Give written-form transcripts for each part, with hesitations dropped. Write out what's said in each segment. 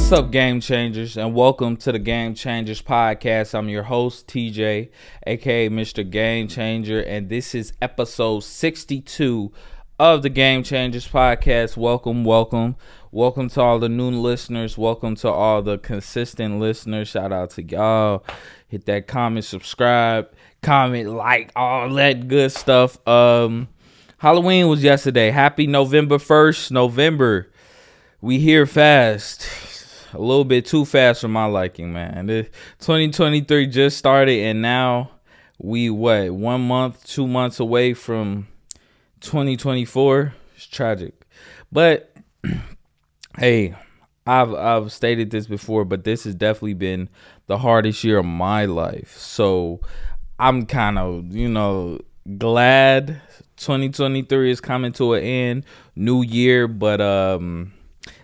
What's up, Game Changers, and welcome to the Game Changers Podcast. I'm your host, TJ, aka Mr. Game Changer, and this is episode 62 of the Game Changers Podcast. Welcome to all the new listeners. Welcome to all the consistent listeners. Shout out to y'all. Hit that comment, subscribe, comment, like, all that good stuff. Halloween was yesterday. Happy November 1st. November. We here fast. A little bit too fast for my liking, man. 2023 just started, and now we 1 month, 2 months away from 2024. It's tragic, but hey, I've stated this before, but this has definitely been the hardest year of my life. So I'm kind of glad 2023 is coming to an end, new year, but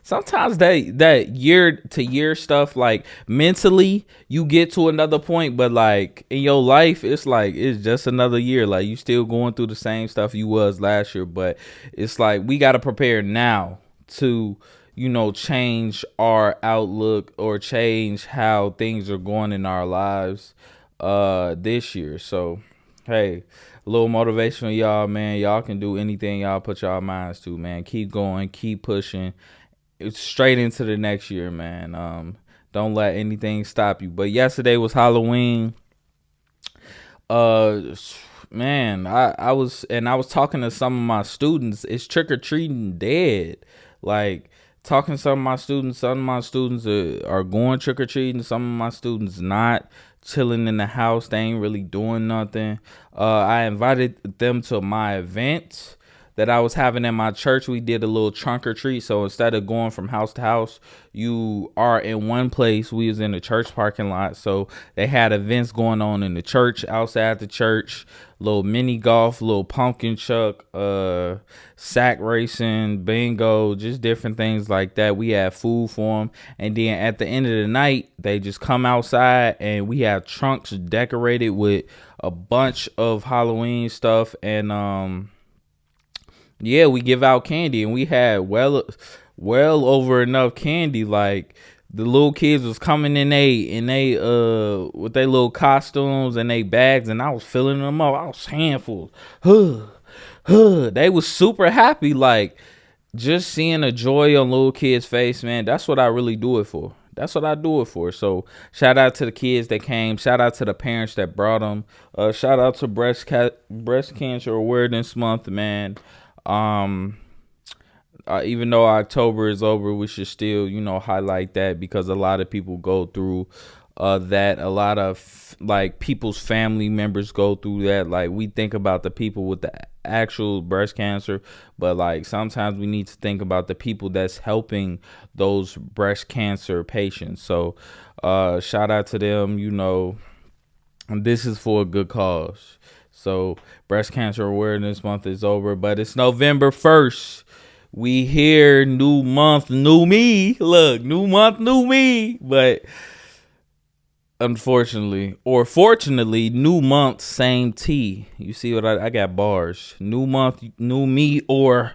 sometimes that year to year stuff, like mentally you get to another point, but like in your life it's like it's just another year. Like you still going through the same stuff you was last year, but it's like we got to prepare now to change our outlook or change how things are going in our lives this year. So hey, a little motivation, y'all, man. Y'all can do anything y'all put y'all minds to, man. Keep going, keep pushing. It's straight into the next year, man. Don't let anything stop you. But yesterday was Halloween. Man, I was talking to some of my students. It's trick or treating dead. Like talking to some of my students. Some of my students are going trick or treating. Some of my students not, chilling in the house. They ain't really doing nothing. I invited them to my event that I was having in my church. We did a little trunk or treat. So instead of going from house to house, you are in one place. We was in the church parking lot. So they had events going on in the church, outside the church, little mini golf, little pumpkin chuck, sack racing, bingo, just different things like that. We had food for them. And then at the end of the night, they just come outside and we have trunks decorated with a bunch of Halloween stuff. And, yeah, we give out candy, and we had well over enough candy. Like the little kids was coming in they with their little costumes and they bags, and I was filling them up. I was handfuls. They was super happy. Like just seeing the joy on little kids' face, man. That's what I really do it for. That's what I do it for. So shout out to the kids that came. Shout out to the parents that brought them. Shout out to Breast Cancer Awareness Month, man. Even though October is over, we should still, highlight that, because a lot of people go through that. A lot of like people's family members go through that. Like we think about the people with the actual breast cancer, but like sometimes we need to think about the people that's helping those breast cancer patients. So shout out to them. This is for a good cause. So Breast Cancer Awareness Month is over, but it's November 1st. We here, new month, new me. Look, new month, new me. But unfortunately, or fortunately, new month, same T. You see what I got bars. New month, new me, or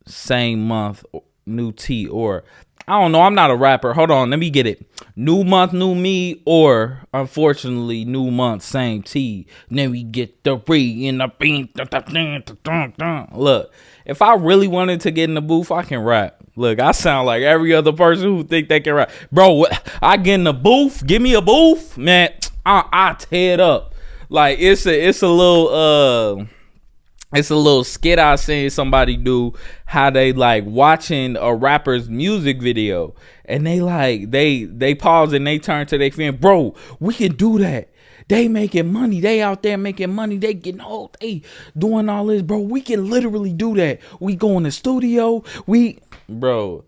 same month, new T, or I don't know. I'm not a rapper. Hold on. Let me get it. New month, new me, or unfortunately, new month, same T. Then we get the re in the beat. Look, if I really wanted to get in the booth, I can rap. Look, I sound like every other person who think they can rap. Bro, I get in the booth. Give me a booth, man. I tear it up. Like it's a little skit I seen somebody do, how they like watching a rapper's music video, and they pause and they turn to their friend, bro, we can do that. They making money. They out there making money. They getting old. They doing all this, bro. We can literally do that. We go in the studio. Bro,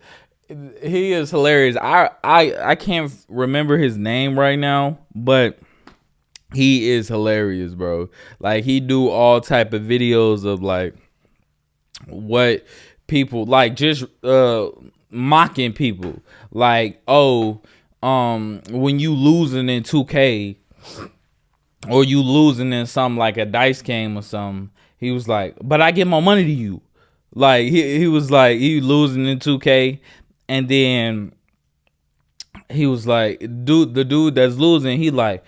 he is hilarious. I can't remember his name right now, but he is hilarious, bro. Like he do all type of videos of like what people like, just mocking people. Like, when you losing in 2K or you losing in something like a dice game or something, he was like, but I give more money to you. Like he was like, he losing in 2K, and then he was like, the dude that's losing, he like,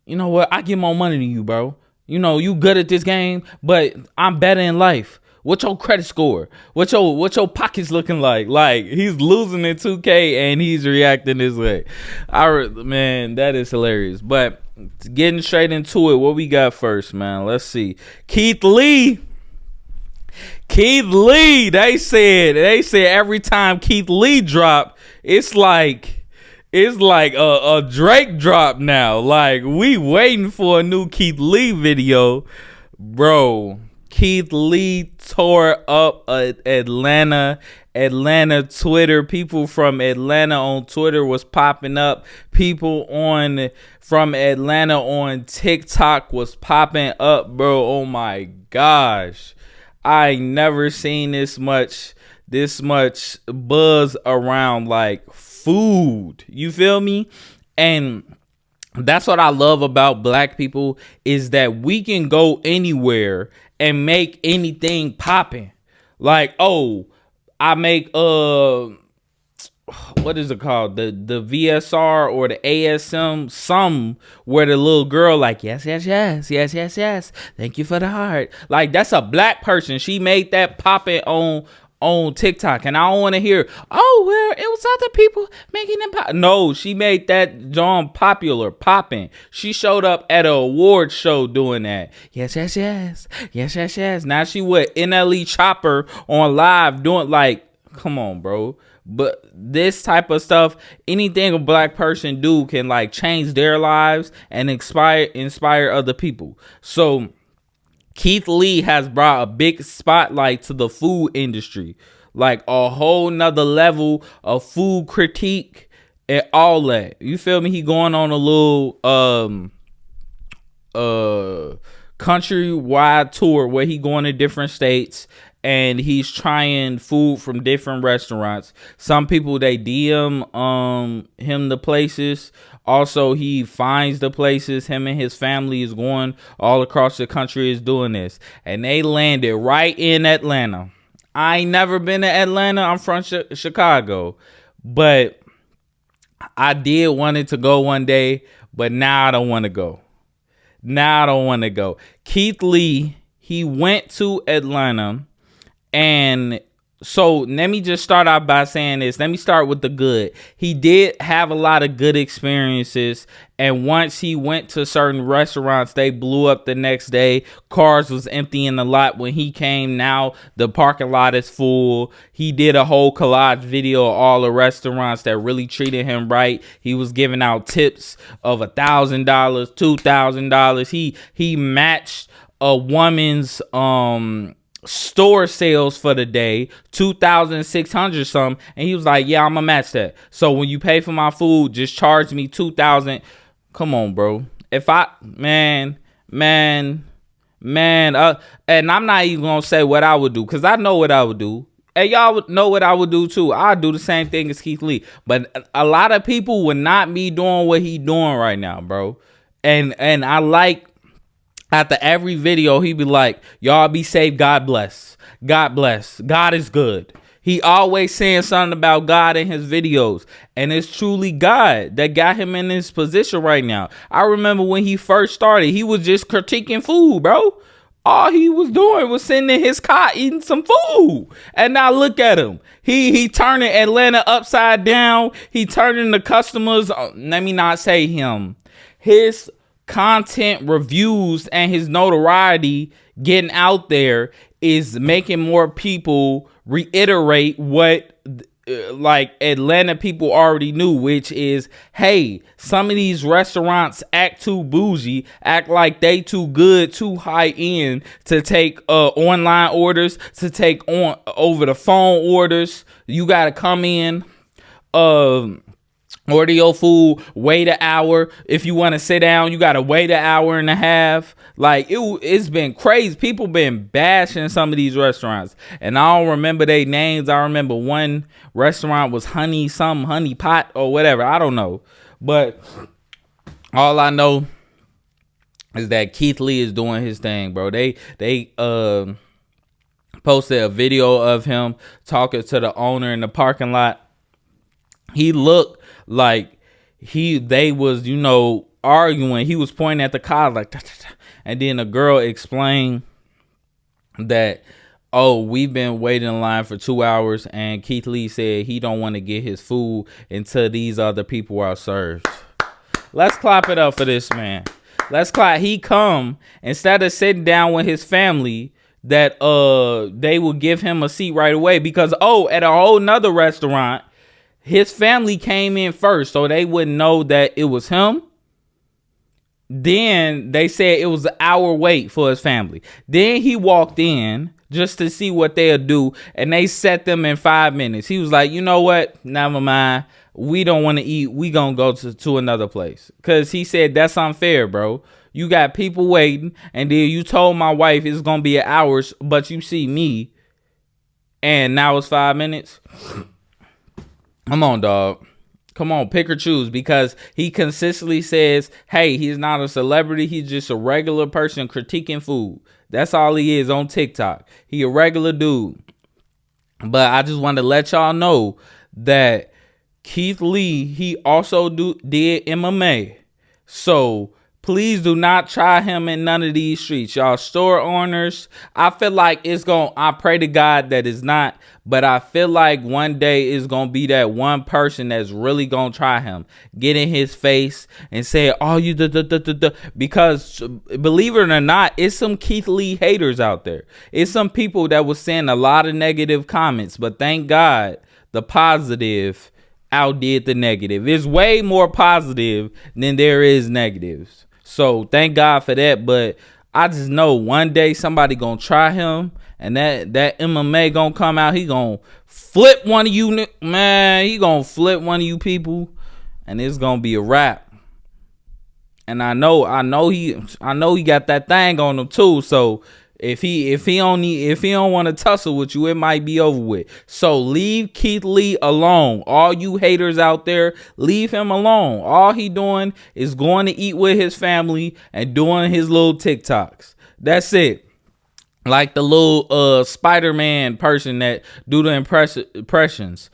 you know what? I get more money than you, bro. You know, you good at this game, but I'm better in life. What's your credit score? What's your pockets looking like? Like, he's losing in 2K and he's reacting this way. Man, that is hilarious. But getting straight into it, what we got first, man? Let's see. Keith Lee. They said every time Keith Lee drop, it's like a Drake drop now. Like, we waiting for a new Keith Lee video, bro. Keith Lee tore up Atlanta Twitter. People from Atlanta on Twitter was popping up. People from Atlanta on TikTok was popping up, bro. Oh my gosh. I ain't never seen this much buzz around like food. You feel me? And that's what I love about black people, is that we can go anywhere and make anything popping. Like, oh, I make what is it called? The VSR or the ASM, some where the little girl like, yes. Thank you for the heart. Like, that's a black person. She made that popping on TikTok, and I don't want to hear, oh, well, it was other people making them pop. No, she made that John popular, popping. She showed up at an award show doing that. Yes. Now she with NLE Chopper on live doing, like, come on, bro. But this type of stuff, anything a black person do can like change their lives and inspire other people. So Keith Lee has brought a big spotlight to the food industry, like a whole nother level of food critique and all that. You feel me? He going on a little countrywide tour where he going to different states and he's trying food from different restaurants. Some people, they DM him the places. Also, he finds the places. Him and his family is going all across the country, is doing this. And they landed right in Atlanta. I ain't never been to Atlanta. I'm from Chicago. But I did wanted to go one day. But now I don't want to go. Keith Lee, he went to Atlanta. And so let me just start out by saying this. Let me start with the good. He did have a lot of good experiences. And once he went to certain restaurants, they blew up the next day. Cars was empty in the lot when he came. Now the parking lot is full. He did a whole collage video of all the restaurants that really treated him right. He was giving out tips of $1,000, $2,000. He matched a woman's store sales for the day, 2,600 something, and he was like, yeah, I'm gonna match that. So when you pay for my food, just charge me 2,000. Come on, bro. If I and I'm not even gonna say what I would do, because I know what I would do, and y'all would know what I would do too. I'd do the same thing as Keith Lee, but a lot of people would not be doing what he doing right now, bro. And I like, after every video, he be like, y'all be safe. God bless. God is good. He always saying something about God in his videos. And it's truly God that got him in this position right now. I remember when he first started, he was just critiquing food, bro. All he was doing was sitting in his car eating some food. And now look at him. He turning Atlanta upside down. He turning the customers. Let me not say him. His content reviews and his notoriety getting out there is making more people reiterate what like Atlanta people already knew, which is, hey, some of these restaurants act too bougie, act like they too good, too high end to take online orders, to take on over the phone orders. You got to come in, order your food, wait an hour. If you want to sit down, you got to wait an hour and a half. Like, it's been crazy. People been bashing some of these restaurants. And I don't remember their names. I remember one restaurant was Honey Pot or whatever. I don't know. But all I know is that Keith Lee is doing his thing, bro. They posted a video of him talking to the owner in the parking lot. He looked like they was, arguing. He was pointing at the car like, and then a girl explained that, oh, we've been waiting in line for 2 hours, and Keith Lee said he don't want to get his food until these other people are served. Let's clap it up for this man. Let's clap. He come, instead of sitting down with his family, that they will give him a seat right away, because at a whole nother restaurant, his family came in first, so they wouldn't know that it was him. Then they said it was an hour wait for his family. Then he walked in just to see what they'll do, and they set them in 5 minutes. He was like, you know what? Never mind. We don't want to eat. We gonna go to another place. Because he said that's unfair, bro. You got people waiting, and then you told my wife it's gonna be an hour, but you see me, and now it's 5 minutes. Come on, dog. Come on, pick or choose, because he consistently says, hey, he's not a celebrity. He's just a regular person critiquing food. That's all he is on TikTok. He a regular dude. But I just want to let y'all know that Keith Lee, he also did MMA. So please do not try him in none of these streets. Y'all store owners, I feel like I pray to God that it's not, but I feel like one day it's going to be that one person that's really going to try him, get in his face and say, oh, you because believe it or not, it's some Keith Lee haters out there. It's some people that was saying a lot of negative comments, but thank God the positive outdid the negative. It's way more positive than there is negatives. So thank God for that. But I just know one day somebody gonna try him, and that MMA gonna come out. He gonna flip one of you, man. He gonna flip one of you people, and it's gonna be a wrap. And I know he got that thing on him too. So if he don't want to tussle with you, it might be over with. So leave Keith Lee alone. All you haters out there, leave him alone. All he doing is going to eat with his family and doing his little TikToks. That's it. Like the little Spider-Man person that do the impressions.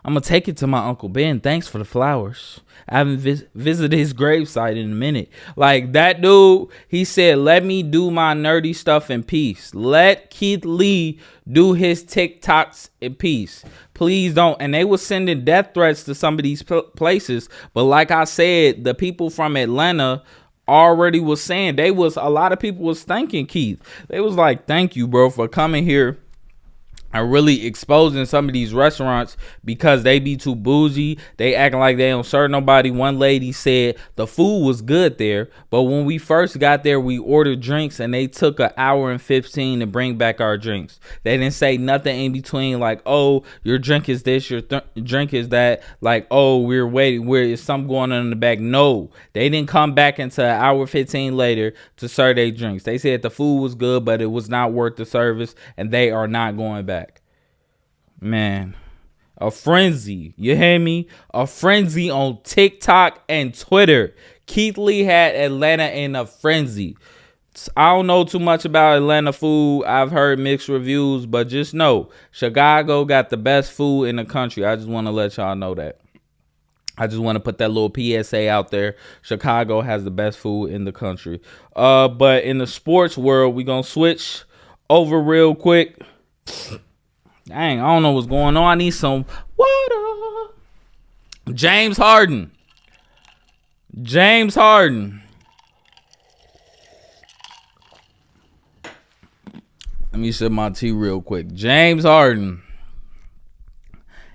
I'm gonna take it to my Uncle Ben. Thanks for the flowers. I haven't visited his gravesite in a minute. Like that dude, he said, let me do my nerdy stuff in peace. Let Keith Lee do his TikToks in peace. Please don't. And they were sending death threats to some of these places. But like I said, the people from Atlanta already was saying, a lot of people was thanking Keith. They was like, thank you, bro, for coming here are really exposing some of these restaurants because they be too bougie. They acting like they don't serve nobody. One lady said the food was good there, but when we first got there, we ordered drinks and they took an hour and 15 to bring back our drinks. They didn't say nothing in between like, oh, your drink is this, your drink is that. Like, oh, we're waiting. Is something going on in the back? No, they didn't come back until an hour 15 later to serve their drinks. They said the food was good, but it was not worth the service and they are not going back. Man, a frenzy. You hear me? A frenzy on TikTok and Twitter. Keith Lee had Atlanta in a frenzy. I don't know too much about Atlanta food. I've heard mixed reviews, but just know Chicago got the best food in the country. I just want to let y'all know that. I just want to put that little PSA out there. Chicago has the best food in the country. But in the sports world, we gonna switch over real quick. Dang, I don't know what's going on. I need some water. James Harden. Let me sip my tea real quick. James Harden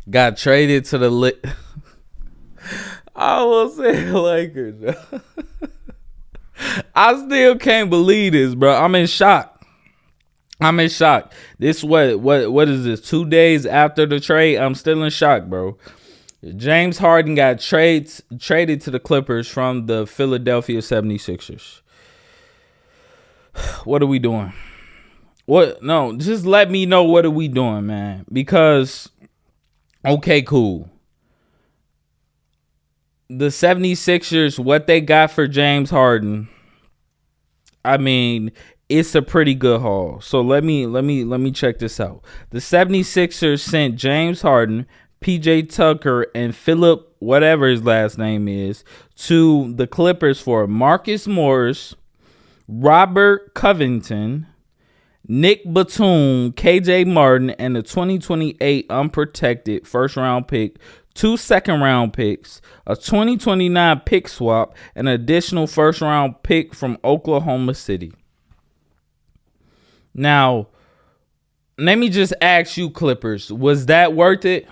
got traded to the I will say Lakers. I still can't believe this, bro. I'm in shock. This what is this? 2 days after the trade, I'm still in shock, bro. James Harden got traded to the Clippers from the Philadelphia 76ers. What are we doing? No, just let me know what are we doing, man. Because, okay, cool. The 76ers, what they got for James Harden, I mean, it's a pretty good haul. So let me check this out. The 76ers sent James Harden, PJ Tucker and Philip, whatever his last name is, to the Clippers for Marcus Morris, Robert Covington, Nick Batum, KJ Martin, and the 2028 unprotected first round pick, 2 second round picks, a 2029 pick swap, and an additional first round pick from Oklahoma City. Now, let me just ask you, Clippers, was that worth it?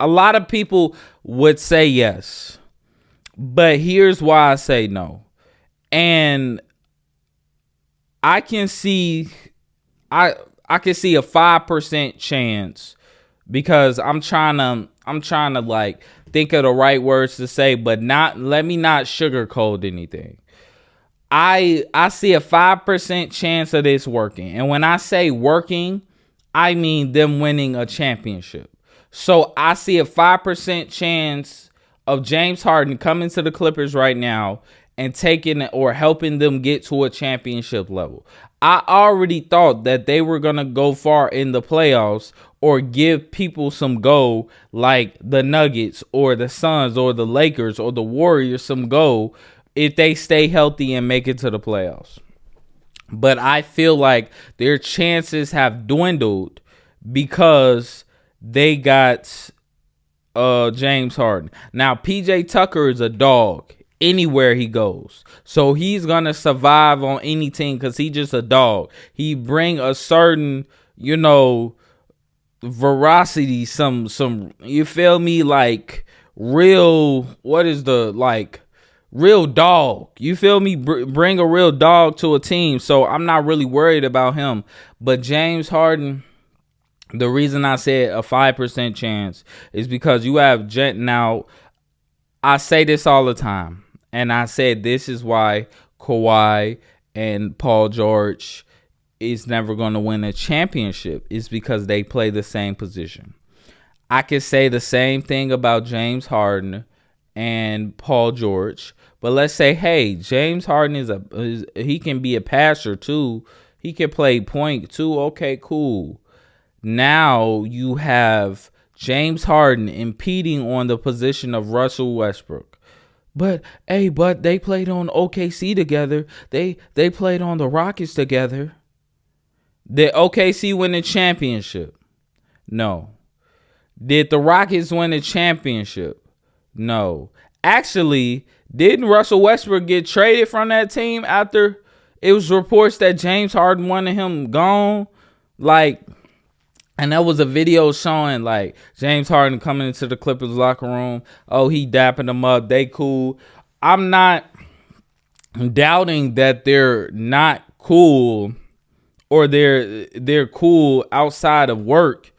A lot of people would say yes, but here's why I say no. And I can see a 5% chance, because I'm trying to like think of the right words to say, but let me not sugarcoat anything. I see a 5% chance of this working. And when I say working, I mean them winning a championship. So I see a 5% chance of James Harden coming to the Clippers right now and taking or helping them get to a championship level. I already thought that they were going to go far in the playoffs or give people some go, like the Nuggets or the Suns or the Lakers or the Warriors some go, if they stay healthy and make it to the playoffs. But I feel like their chances have dwindled because they got James Harden. Now, PJ Tucker is a dog anywhere he goes, so he's gonna survive on any team because he's just a dog. He bring a certain, veracity, some you feel me, like real, real dog, you feel me, bring a real dog to a team. So I'm not really worried about him. But James Harden, the reason I said a 5% chance is because you have now, I say this all the time, and I said this is why Kawhi and Paul George is never going to win a championship, is because they play the same position. I could say the same thing about James Harden and Paul George, but let's say, hey, James Harden he can be a passer too. He can play point too. Okay, cool. Now you have James Harden impeding on the position of Russell Westbrook. But they played on OKC together. They played on the Rockets together. Did OKC win the championship? No. Did the Rockets win the championship? No. Actually, didn't Russell Westbrook get traded from that team after it was reports that James Harden wanted him gone? And that was a video showing like James Harden coming into the Clippers locker room. Oh, he dapping them up. They cool. I'm not doubting that they're not cool or they're cool outside of work.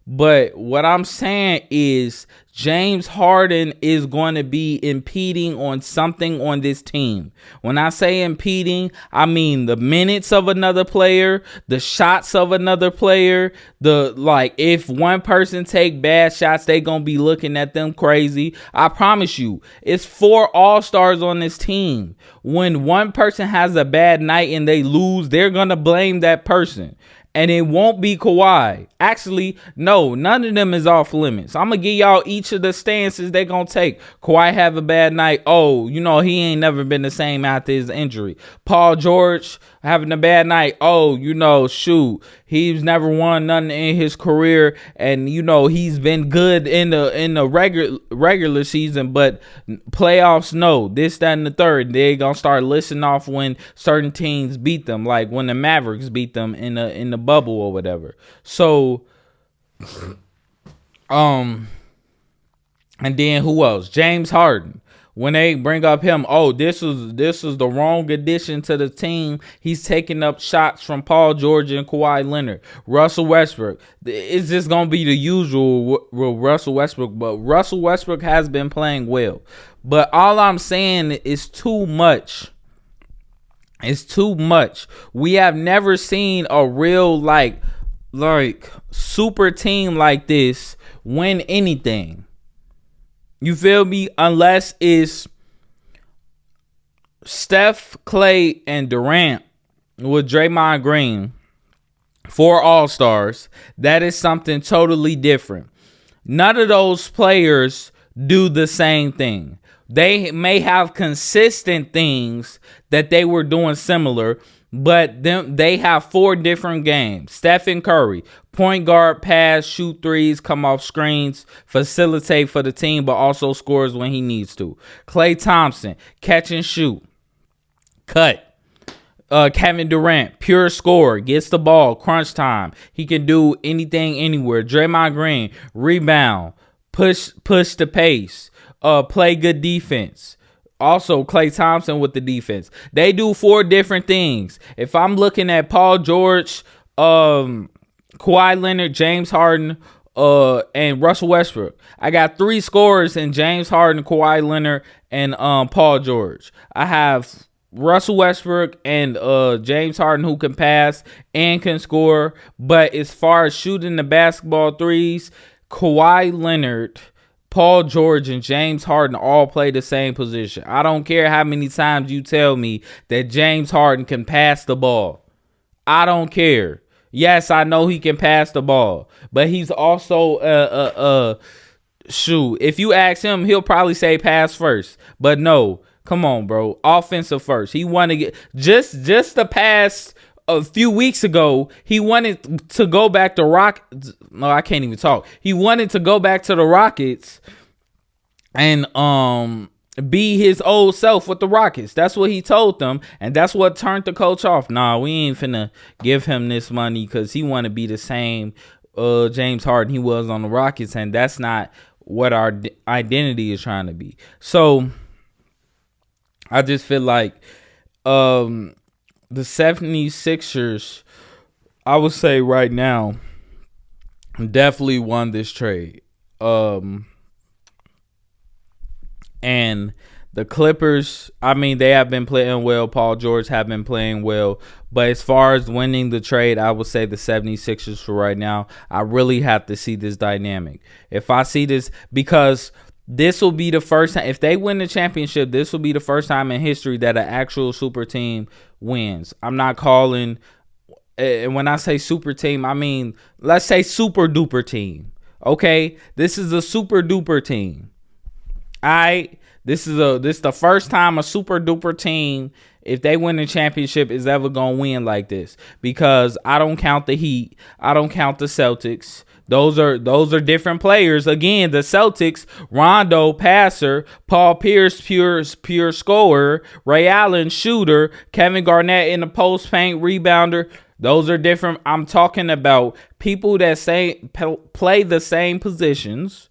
But what I'm saying is James Harden is going to be impeding on something on this team. When I say impeding, I mean the minutes of another player, the shots of another player, if one person take bad shots, they going to be looking at them crazy. I promise you, it's 4 all-stars on this team. When one person has a bad night and they lose, they're going to blame that person. And it won't be Kawhi. Actually, no, none of them is off limits. I'm going to give y'all each of the stances they going to take. Kawhi have a bad night. Oh, he ain't never been the same after his injury. Paul George having a bad night. Oh, shoot. He's never won nothing in his career. And, he's been good in the regular season. But playoffs, no. This, that, and the third. They're going to start listing off when certain teams beat them. Like when the Mavericks beat them in the bubble or whatever. So and then who else? James Harden. When they bring up him, this is the wrong addition to the team. He's taking up shots from Paul George and Kawhi Leonard. Russell Westbrook. It's just going to be the usual Russell Westbrook, but Russell Westbrook has been playing well. But all I'm saying is too much. It's too much. We have never seen a real like super team like this win anything. You feel me? Unless it's Steph, Clay, and Durant with Draymond Green 4 All-Stars. That is something totally different. None of those players do the same thing. They may have consistent things that they were doing similar, but they have 4 different games. Stephen Curry, point guard, pass, shoot threes, come off screens, facilitate for the team, but also scores when he needs to. Klay Thompson, catch and shoot, cut. Kevin Durant, pure scorer, gets the ball, crunch time. He can do anything, anywhere. Draymond Green, rebound, push the pace, play good defense. Also, Klay Thompson with the defense. They do 4 different things. If I'm looking at Paul George, Kawhi Leonard, James Harden, and Russell Westbrook, I got 3 scorers in James Harden, Kawhi Leonard, and Paul George. I have Russell Westbrook and James Harden, who can pass and can score. But as far as shooting the basketball threes, Kawhi Leonard, Paul George, and James Harden all play the same position. I don't care how many times you tell me that James Harden can pass the ball. I don't care. Yes, I know he can pass the ball, but he's also shoot. If you ask him, he'll probably say pass first. But no. Come on, bro. Offensive first. He wanted to get just the past a few weeks ago. He wanted to go back to No, I can't even talk. He wanted to go back to the Rockets and be his old self with the Rockets. That's what he told them, and that's what turned the coach off. Nah, we ain't finna give him this money because he want to be the same James Harden he was on the Rockets, and that's not what our identity is trying to be. So I just feel like the 76ers, I would say right now, definitely won this trade. And the Clippers, I mean, they have been playing well. Paul George have been playing well. But as far as winning the trade, I would say the 76ers for right now. I really have to see this dynamic. If I see this, because this will be the first time, if they win the championship, this will be the first time in history that an actual super team wins. I'm not calling, and when I say super team, I mean, let's say super duper team. Okay? This is a super duper team. This is the first time a super duper team, if they win the championship, is ever gonna win like this. Because I don't count the Heat. I don't count the Celtics. Those are different players. Again, the Celtics, Rondo, passer, Paul Pierce, pure scorer, Ray Allen, shooter, Kevin Garnett in the post paint, rebounder. Those are different. I'm talking about people that play the same positions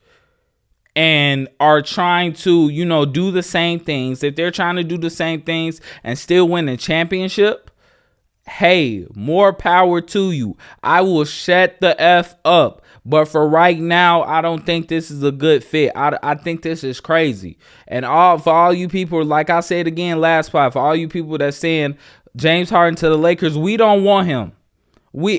and are trying to, do the same things. If they're trying to do the same things and still win a championship, hey, more power to you. I will shut the F up. But for right now, I don't think this is a good fit. I think this is crazy. And for all you people, like I said again last spot, for all you people that's saying James Harden to the Lakers, we don't want him.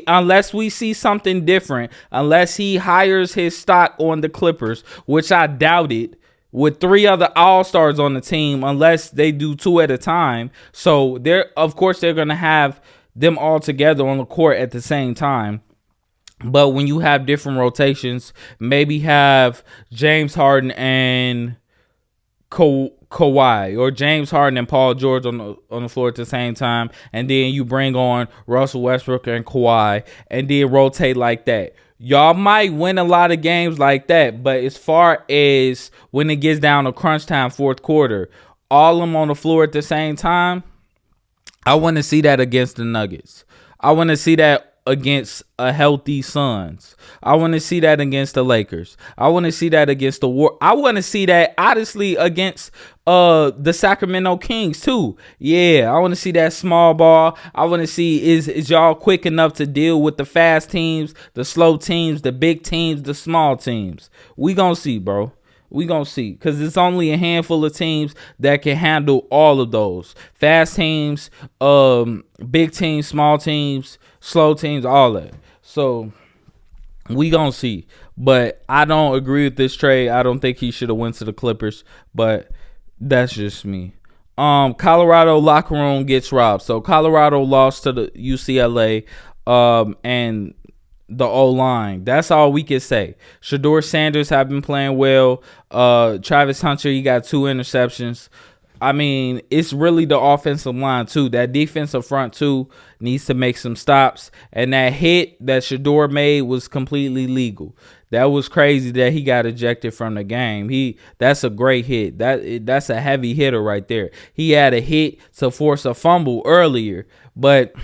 Unless we see something different, unless he hires his stock on the Clippers, which I doubt it, with 3 other All-Stars on the team, unless they do 2 at a time. So of course they're going to have them all together on the court at the same time. But when you have different rotations, maybe have James Harden and Kawhi, or James Harden and Paul George on the floor at the same time, and then you bring on Russell Westbrook and Kawhi, and then rotate like that. Y'all might win a lot of games like that, but as far as when it gets down to crunch time, fourth quarter, all of them on the floor at the same time, I want to see that against the Nuggets. I want to see that against a healthy Suns. I want to see that against the Lakers. I want to see that against the War. I want to see that, honestly, against the Sacramento Kings too. Yeah, I want to see that small ball. I want to see is y'all quick enough to deal with the fast teams, the slow teams, the big teams, the small teams. We gonna see, bro. We gonna see, because it's only a handful of teams that can handle all of those. Fast teams, big teams, small teams, slow teams, all that. So we gonna see. But I don't agree with this trade. I don't think he should have went to the Clippers, but that's just me. Colorado locker room gets robbed. So Colorado lost to the UCLA. and the O-line. That's all we can say. Shedeur Sanders have been playing well. Travis Hunter, he got 2 interceptions. I mean, it's really the offensive line, too. That defensive front, too, needs to make some stops. And that hit that Shedeur made was completely legal. That was crazy that he got ejected from the game. That's a great hit. That's a heavy hitter right there. He had a hit to force a fumble earlier, but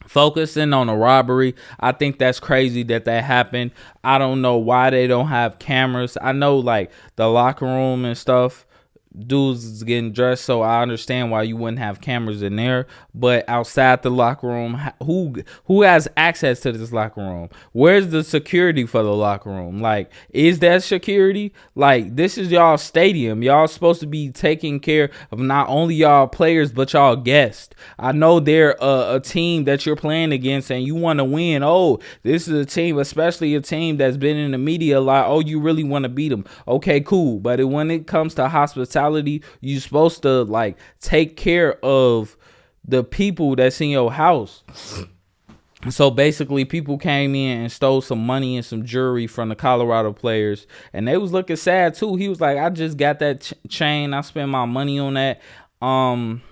focusing on a robbery, I think that's crazy that happened. I don't know why they don't have cameras. I know, like, the locker room and stuff, dudes is getting dressed, so I understand why you wouldn't have cameras in there. But outside the locker room, who has access to this locker room? Where's the security for the locker room? Like, is that security? Like, this is y'all stadium. Y'all supposed to be taking care of not only y'all players but y'all guests. I know they're a team that you're playing against and you want to win. Oh, this is a team, especially a team that's been in the media a lot. Oh, you really want to beat them? Okay, cool. But when it comes to hospitality, you're supposed to, like, take care of the people that's in your house. So basically, people came in and stole some money and some jewelry from the Colorado players, and they was looking sad too. He was like, I just got that chain, I spent my money on that. And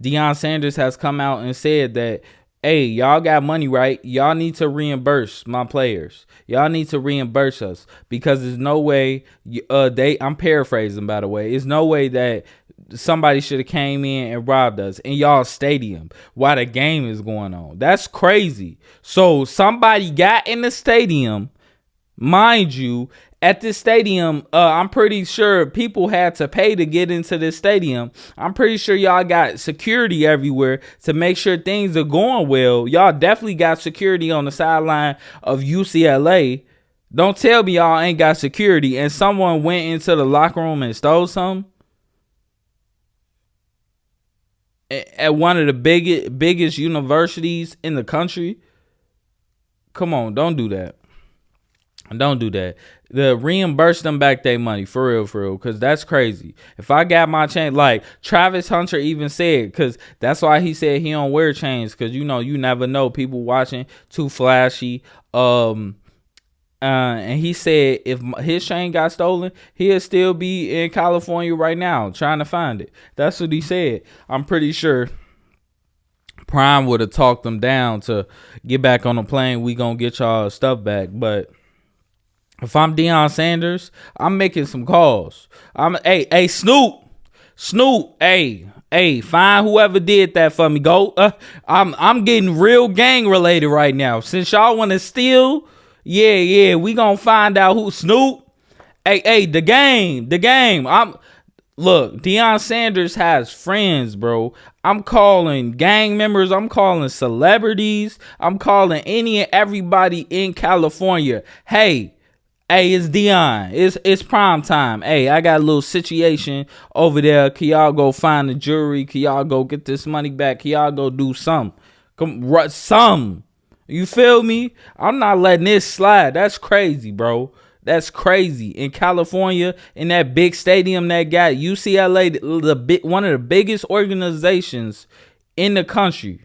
Deion Sanders has come out and said that, hey, y'all got money, right? Y'all need to reimburse my players. Y'all need to reimburse us, because there's no way I'm paraphrasing, by the way. There's no way that somebody should have came in and robbed us in y'all stadium while the game is going on. That's crazy. So somebody got in the stadium, mind you. At this stadium, I'm pretty sure people had to pay to get into this stadium. I'm pretty sure y'all got security everywhere to make sure things are going well. Y'all definitely got security on the sideline of UCLA. Don't tell me y'all ain't got security and someone went into the locker room and stole something at one of the biggest universities in the country. Come on, don't do that. Don't do that. Reimburse them back their money, for real, because that's crazy. If I got my chain, like Travis Hunter even said, because that's why he said he don't wear chains, because you never know, people watching, too flashy. And he said if his chain got stolen, he'll still be in California right now trying to find it. That's what he said. I'm pretty sure Prime would have talked them down to get back on the plane. We gonna get y'all stuff back, but if I'm Deion Sanders, I'm making some calls. Hey, Snoop, hey, find whoever did that for me. Go. I'm getting real gang related right now. Since y'all want to steal, yeah, we gonna find out who Snoop. Hey, the game. Look, Deion Sanders has friends, bro. I'm calling gang members. I'm calling celebrities. I'm calling any and everybody in California. Hey, it's Deion. It's prime time. Hey, I got a little situation over there. Can y'all go find the jewelry? Can y'all go get this money back? Can y'all go do something? Some. You feel me? I'm not letting this slide. That's crazy, bro. That's crazy. In California, in that big stadium that got UCLA, one of the biggest organizations in the country,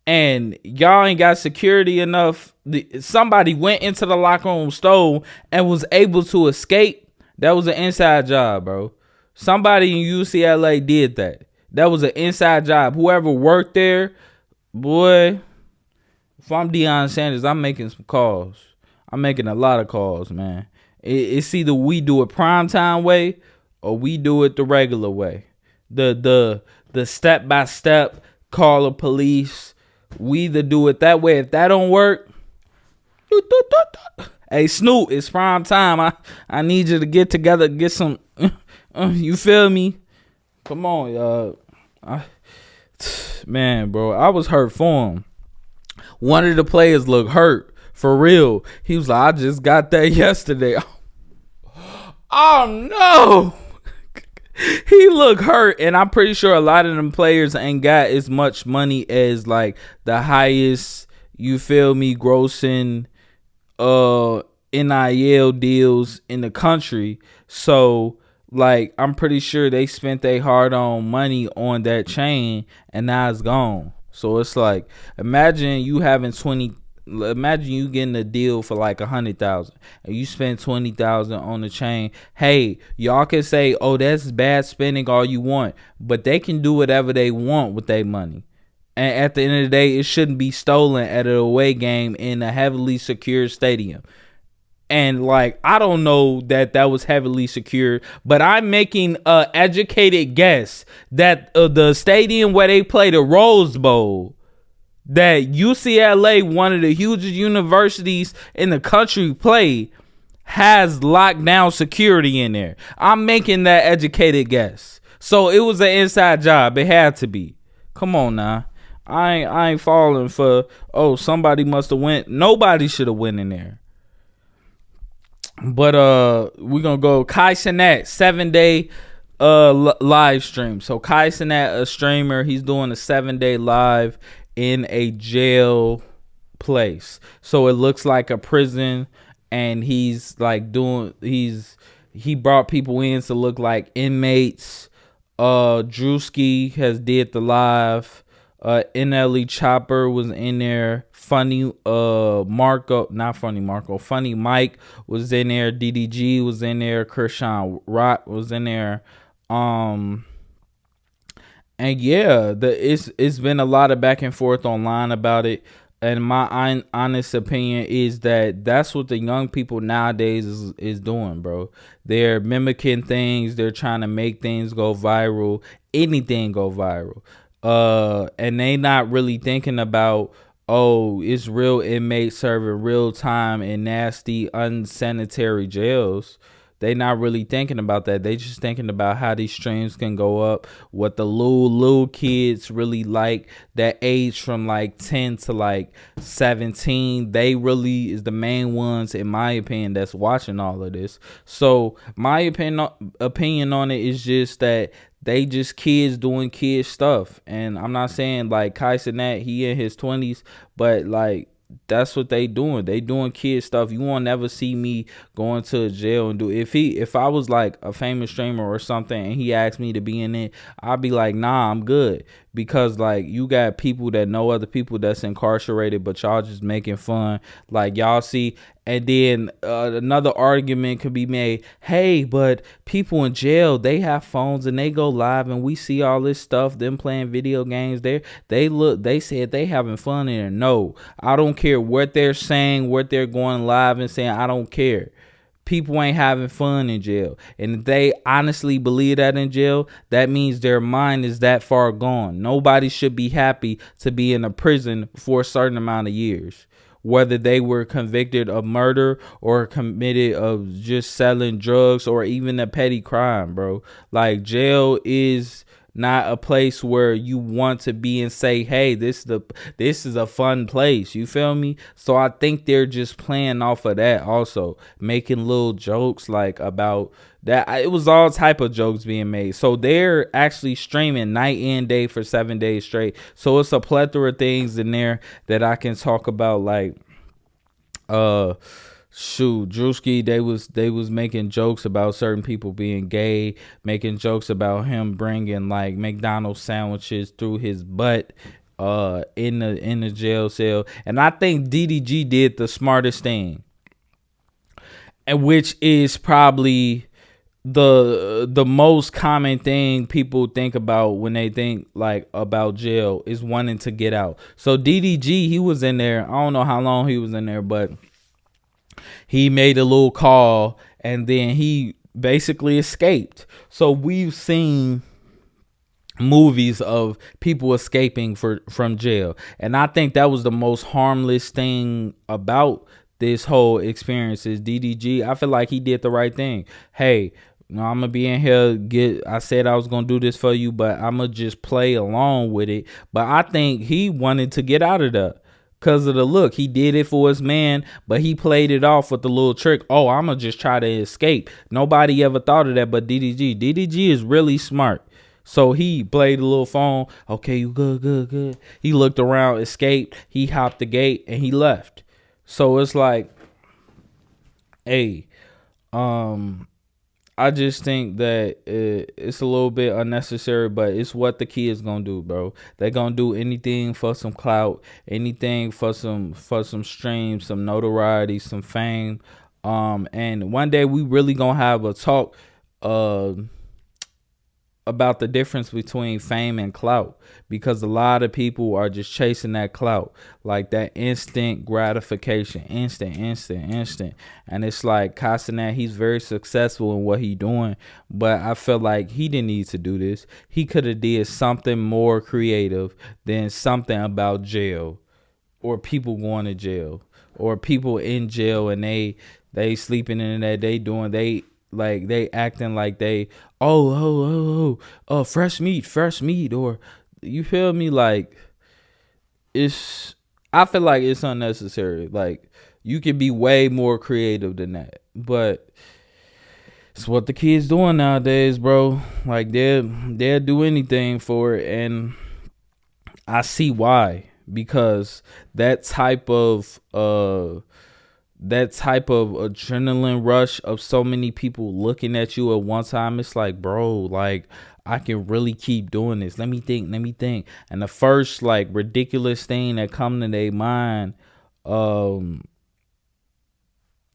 and y'all ain't got security enough. Somebody went into the locker room, stole, and was able to escape. That was an inside job, bro. Somebody in UCLA did that. That was an inside job. Whoever worked there, boy, if I'm Deion Sanders, I'm making some calls. I'm making a lot of calls, man. It's either we do it primetime way or we do it the regular way. The step-by-step, call the police. We either do it that way. If that don't work, hey, Snoop, it's prime time. I need you to get together, get some, you feel me? Come on, y'all. Man, bro, I was hurt for him. One of the players looked hurt, for real. He was like, I just got that yesterday. Oh, no. He looked hurt, and I'm pretty sure a lot of them players ain't got as much money as like the highest, you feel me, grossing NIL deals in the country. So like I'm pretty sure they spent their hard-earned money on that chain, and now it's gone. So it's like, imagine you having 20. Imagine you getting a deal for like 100,000 and you spend 20,000 on the chain. Hey, y'all can say, oh, that's bad spending all you want, but they can do whatever they want with their money. And at the end of the day, it shouldn't be stolen at an away game in a heavily secured stadium. And like, I don't know that was heavily secured, but I'm making a educated guess that the stadium where they play the Rose Bowl, that UCLA, one of the hugest universities in the country, play, has locked down security in there. I'm making that educated guess. So it was an inside job. It had to be. Come on now. I ain't falling for, oh, somebody must have went. Nobody should have went in there. But we're gonna go Kai Cenat 7-day live stream. So Kai Cenat, a streamer, he's doing a 7-day live in a jail place. So it looks like a prison, and he's like he brought people in to look like inmates. Drewski has did the live. NLE Chopper was in there. Funny Marco was in there. DDG was in there. Kershawn Rock was in there. And yeah, it's been a lot of back and forth online about it. And my honest opinion is that that's what the young people nowadays is doing, bro. They're mimicking things. They're trying to make things go viral. Anything go viral. And they not really thinking about, oh, it's real inmates serving real time in nasty, unsanitary jails. They not really thinking about that. They just thinking about how these streams can go up, what the little kids really like, that age from like 10 to like 17. They really is the main ones, in my opinion, that's watching all of this. So my opinion on it is just that they just kids doing kid stuff. And I'm not saying like Kai Cenat, he in his 20s, but like, that's what they doing. They doing kid stuff. You won't never see me going to a jail and do. If I was like a famous streamer or something and he asked me to be in it, I'd be like, nah, I'm good. Because like, you got people that know other people that's incarcerated, but y'all just making fun. Like, y'all see. And then another argument could be made. Hey, but people in jail, they have phones and they go live and we see all this stuff, them playing video games. They said they having fun in there. No, I don't care what they're saying, what they're going live and saying. I don't care. People ain't having fun in jail. And if they honestly believe that in jail, that means their mind is that far gone. Nobody should be happy to be in a prison for a certain amount of years, whether they were convicted of murder or committed of just selling drugs or even a petty crime, bro. Like, jail is not a place where you want to be and say, hey, this is a fun place. You feel me? So I think they're just playing off of that, also making little jokes like about that. It was all type of jokes being made. So they're actually streaming night and day for 7 days straight. So it's a plethora of things in there that I can talk about. Like, Drewski, they was making jokes about certain people being gay, making jokes about him bringing like McDonald's sandwiches through his butt in the jail cell. And I think DDG did the smartest thing, and which is probably the most common thing people think about when they think like about jail, is wanting to get out. So DDG, he was in there. I don't know how long he was in there, but he made a little call and then he basically escaped. So we've seen movies of people escaping from jail, and I think that was the most harmless thing about this whole experience is DDG. I feel like he did the right thing. Hey, no, I'm gonna be in here. I said I was gonna do this for you, but I'm gonna just play along with it. But I think he wanted to get out of there because of the look. He did it for his man, but he played it off with the little trick. Oh, I'm gonna just try to escape. Nobody ever thought of that but DDG. DDG is really smart. So he played the little phone. Okay, you good. He looked around, escaped. He hopped the gate and he left. So it's like, hey, I just think that it's a little bit unnecessary, but it's what the kids gonna do, bro. They gonna do anything for some clout, anything for some streams, some notoriety, some fame. And one day we really gonna have a talk uh about the difference between fame and clout, because a lot of people are just chasing that clout, like that instant gratification, instant. And it's like Cenat, he's very successful in what he doing, but I feel like he didn't need to do this. He could have did something more creative than something about jail or people going to jail or people in jail and they sleeping in that, they acting like they fresh meat, or you feel me, like I feel like it's unnecessary. Like, you can be way more creative than that, but it's what the kids doing nowadays, bro. Like, they'll do anything for it, and I see why, because that type of adrenaline rush of so many people looking at you at one time, it's like, bro, like, I can really keep doing this. Let me think. And the first like ridiculous thing that come to their mind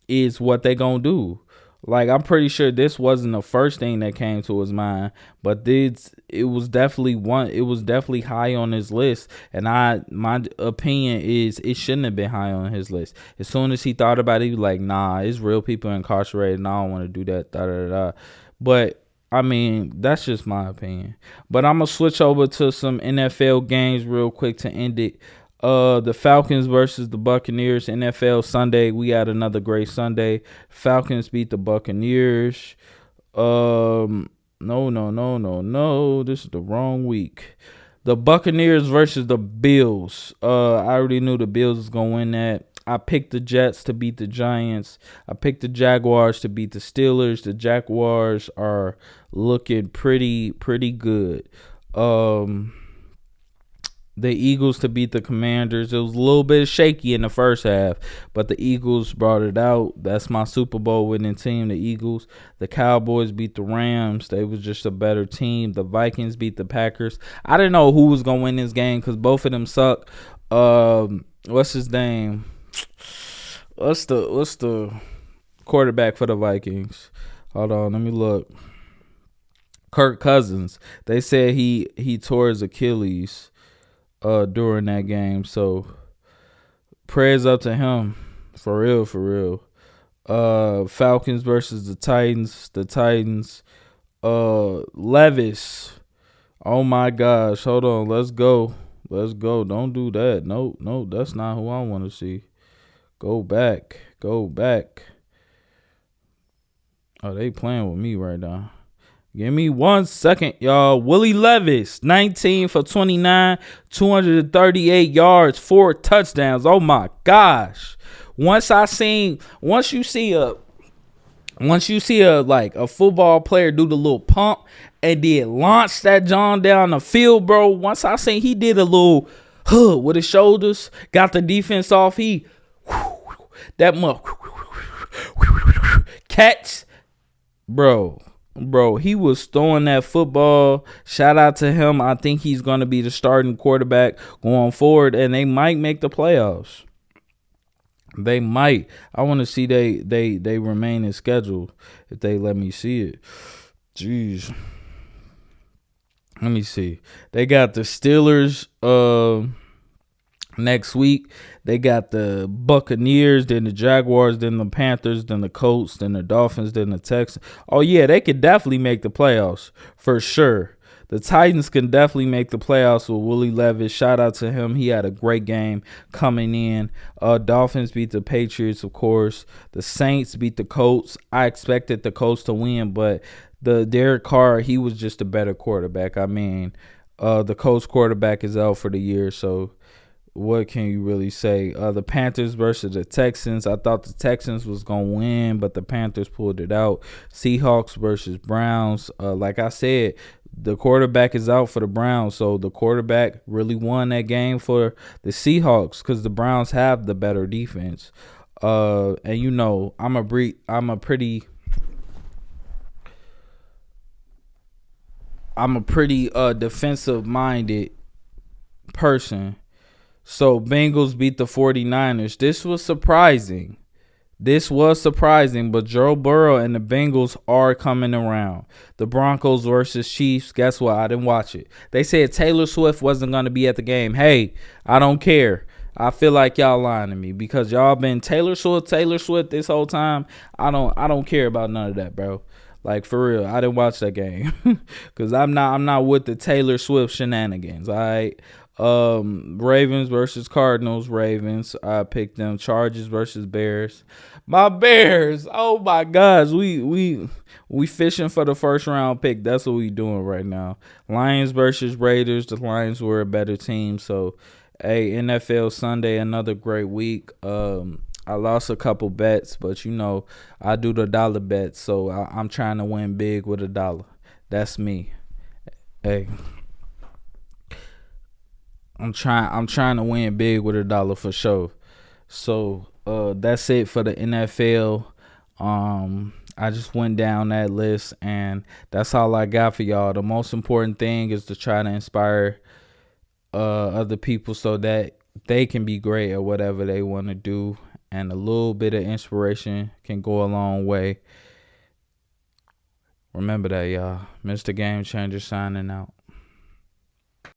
is what they gonna do. Like, I'm pretty sure this wasn't the first thing that came to his mind, but it was definitely high on his list. And my opinion is it shouldn't have been high on his list. As soon as he thought about it, he was like, nah, it's real people incarcerated, and I don't want to do that. But I mean, that's just my opinion. But I'm gonna switch over to some NFL games real quick to end it. The Falcons versus the Buccaneers, NFL Sunday. We had another great Sunday. Falcons beat the Buccaneers. No. This is the wrong week. The Buccaneers versus the Bills. I already knew the Bills was gonna win that. I picked the Jets to beat the Giants. I picked the Jaguars to beat the Steelers. The Jaguars are looking pretty good. The Eagles to beat the Commanders. It was a little bit shaky in the first half, but the Eagles brought it out. That's my Super Bowl winning team, the Eagles. The Cowboys beat the Rams. They was just a better team. The Vikings beat the Packers. I didn't know who was going to win this game because both of them suck. What's his name? What's the quarterback for the Vikings? Hold on, let me look. Kirk Cousins. They said he tore his Achilles during that game, so prayers up to him, for real. Falcons versus the Titans. Levis, oh my gosh, hold on, let's go, don't do that. No, that's not who I want to see. Go back. Oh, they playing with me right now. Give me 1 second, y'all. Willie Levis, 19 for 29, 238 yards, 4 touchdowns. Oh my gosh. Once you see a like a football player do the little pump and then launch that John down the field, bro. Once I seen he did a little hood with his shoulders, got the defense off, that catch, bro, he was throwing that football. Shout out to him. I think he's going to be the starting quarterback going forward, and they might make the playoffs. They might. I want to see they remain in schedule if they let me see it. Jeez. Let me see. They got the Steelers next week. They got the Buccaneers, then the Jaguars, then the Panthers, then the Colts, then the Dolphins, then the Texans. Oh, yeah, they could definitely make the playoffs for sure. The Titans can definitely make the playoffs with Willie Levis. Shout out to him. He had a great game coming in. Dolphins beat the Patriots, of course. The Saints beat the Colts. I expected the Colts to win, but the Derek Carr, he was just a better quarterback. I mean, the Colts quarterback is out for the year, so what can you really say? The Panthers versus the Texans. I thought the Texans was going to win, but the Panthers pulled it out. Seahawks versus Browns. Like I said, the quarterback is out for the Browns, so the quarterback really won that game for the Seahawks because the Browns have the better defense. And you know, I'm a pretty I'm a pretty defensive minded person. So Bengals beat the 49ers. This was surprising, but Joe Burrow and the Bengals are coming around. The Broncos versus Chiefs. Guess what? I didn't watch it. They said Taylor Swift wasn't going to be at the game. Hey, I don't care. I feel like y'all lying to me because y'all been Taylor Swift this whole time. I don't care about none of that, bro. Like, for real, I didn't watch that game because I'm not with the Taylor Swift shenanigans. All right. Ravens versus Cardinals. Ravens. I picked them. Chargers versus Bears. My Bears. Oh my gosh. We fishing for the first round pick. That's what we doing right now. Lions versus Raiders. The Lions were a better team. So, hey, NFL Sunday, another great week. I lost a couple bets, but I do the dollar bets, so I'm trying to win big with $1. That's me. Hey. I'm trying to win big with $1 for sure. So that's it for the NFL. I just went down that list, and that's all I got for y'all. The most important thing is to try to inspire other people so that they can be great at whatever they want to do, and a little bit of inspiration can go a long way. Remember that, y'all. Mr. Game Changer signing out.